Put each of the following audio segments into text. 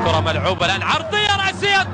كرة ملعوبة الآن عرضية رأسية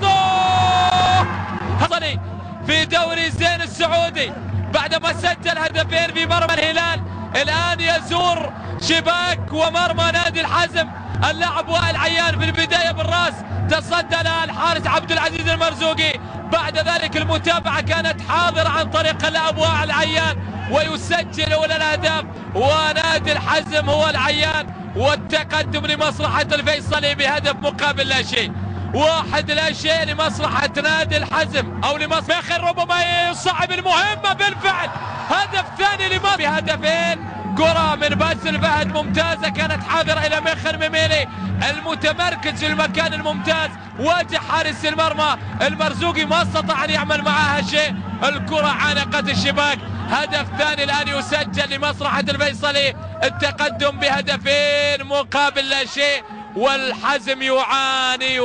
حصلي في دوري زين السعودي بعدما سجل هدفين في مرمى الهلال. الآن يزور شباك ومرمى نادي الحزم. اللاعب وائل عيان في البداية بالراس تصدى لها الحارس عبد العزيز المرزوقي. بعد ذلك المتابعة كانت حاضرة عن طريق اللاعب وائل عيان ويسجل أول الأهداف ونادي الحزم هو العيان، والتقدم لمصلحة الفيصلي بهدف مقابل لا شيء. 1-0 لمصلحة نادي الحزم أو لمصلحة ميخن. ربما يصعب المهمة بالفعل. هدف ثاني لمصلحة بهدفين. كرة من باسل فهد ممتازة كانت حاضرة إلى ميخن ميميلي المتمركز في المكان الممتاز. واجه حارس المرمى المرزوقي ما استطاع أن يعمل معها شيء. الكرة عانقت الشباك. هدف ثاني الآن يسجل لمصلحة الفيصلي. التقدم بهدفين مقابل لا شيء، والحزم يعاني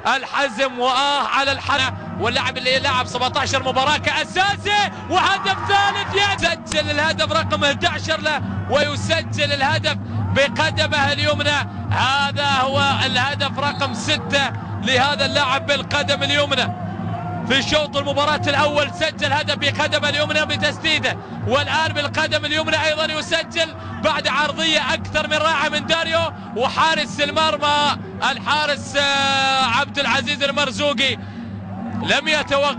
الحزم على الحرة. واللاعب اللي يلعب 17 مباراة كأساسي وهدف ثالث يسجل الهدف رقم 11 له ويسجل الهدف بقدمه اليمنى. هذا هو الهدف رقم 6 لهذا اللاعب بالقدم اليمنى. في شوط المباراة الأول سجل هدف بقدمه اليمنى بتسديده، والآن بالقدم اليمنى أيضا يسجل بعد عرضية أكثر من رائعة من داريو وحارس المرمى الحارس عبد العزيز المرزوقي لم يتوقع.